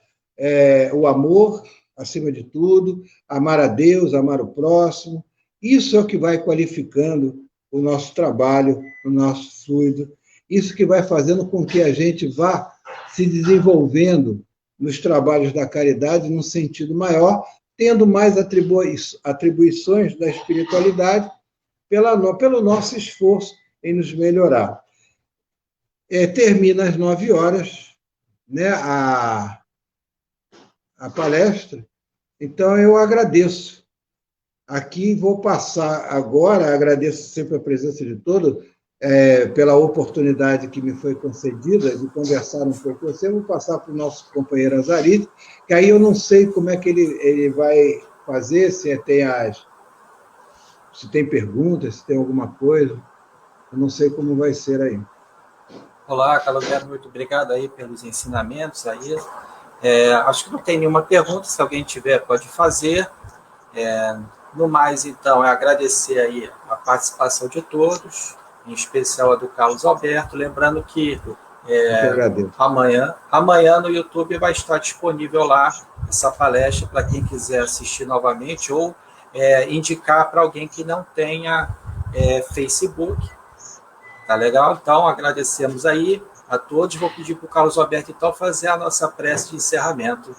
O amor, acima de tudo, amar a Deus, amar o próximo. Isso é o que vai qualificando o nosso trabalho, o nosso fluido. Isso que vai fazendo com que a gente vá se desenvolvendo nos trabalhos da caridade num sentido maior, tendo mais atribuições da espiritualidade pelo nosso esforço em nos melhorar. Termina às 9h, né, a palestra. Então, eu agradeço. Aqui vou passar agora, agradeço sempre a presença de todos, pela oportunidade que me foi concedida de conversar um pouco com você. Vou passar para o nosso companheiro Azarito, que aí eu não sei como é que ele vai fazer, se tem perguntas, se tem alguma coisa. Eu não sei como vai ser aí. Olá, Calogero, muito obrigado aí pelos ensinamentos aí. Acho que não tem nenhuma pergunta, se alguém tiver pode fazer. No mais, então, agradecer aí a participação de todos, em especial a do Carlos Alberto, lembrando que amanhã no YouTube vai estar disponível lá essa palestra para quem quiser assistir novamente ou indicar para alguém que não tenha Facebook. Tá legal? Então, agradecemos aí a todos. Vou pedir para o Carlos Alberto, então, fazer a nossa prece de encerramento.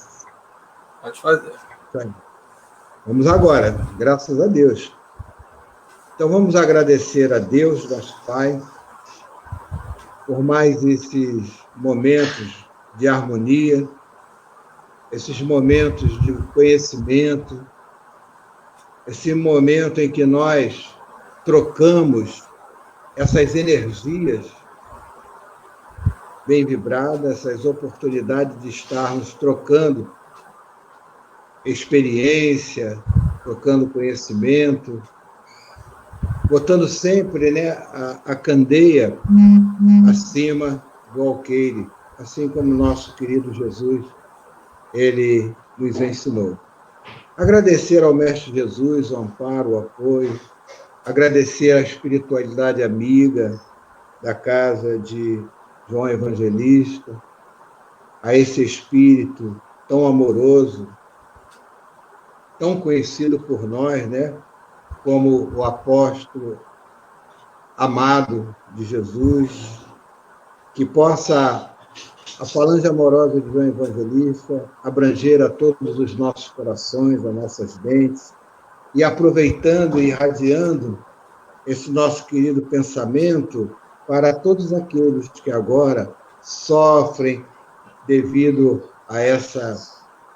Pode fazer. Vamos agora, graças a Deus. Então, vamos agradecer a Deus, nosso Pai, por mais esses momentos de harmonia, esses momentos de conhecimento, esse momento em que nós trocamos essas energias bem vibradas, essas oportunidades de estarmos trocando experiência, trocando conhecimento, botando sempre, né, a candeia acima do alqueire, assim como nosso querido Jesus, ele nos ensinou. Agradecer ao Mestre Jesus o amparo, o apoio, agradecer à espiritualidade amiga da casa de João Evangelista, a esse espírito tão amoroso, tão conhecido por nós, né, como o apóstolo amado de Jesus, que possa a falange amorosa de João Evangelista abranger a todos os nossos corações, as nossas mentes, e aproveitando e irradiando esse nosso querido pensamento para todos aqueles que agora sofrem devido a essa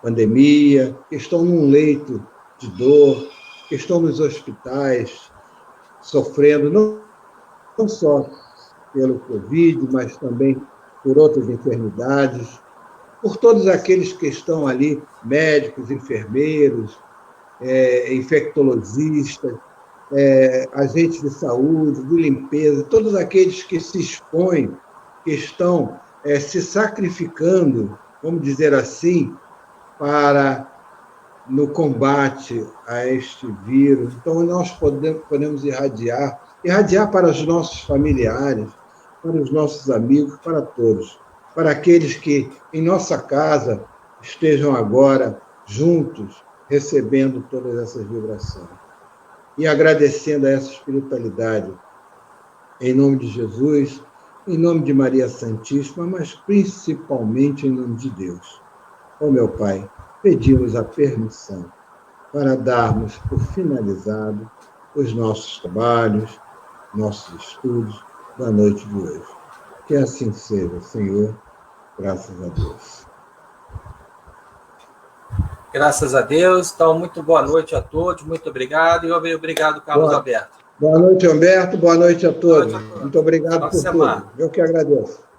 pandemia, que estão num leito de dor, que estão nos hospitais, sofrendo não só pelo Covid, mas também por outras enfermidades, por todos aqueles que estão ali, médicos, enfermeiros, infectologistas, agentes de saúde, de limpeza, todos aqueles que se expõem, que estão se sacrificando, vamos dizer assim, no combate a este vírus. Então, nós podemos irradiar para os nossos familiares, para os nossos amigos, para todos, para aqueles que em nossa casa estejam agora juntos, recebendo todas essas vibrações. E agradecendo a essa espiritualidade, em nome de Jesus, em nome de Maria Santíssima, mas principalmente em nome de Deus. Ó meu Pai, pedimos a permissão para darmos por finalizado os nossos trabalhos, nossos estudos da noite de hoje. Que assim seja, Senhor, graças a Deus. Graças a Deus. Então, muito boa noite a todos, muito obrigado, e obrigado, Carlos Alberto. Boa noite, Humberto, boa noite a todos. Muito obrigado por tudo. Eu que agradeço.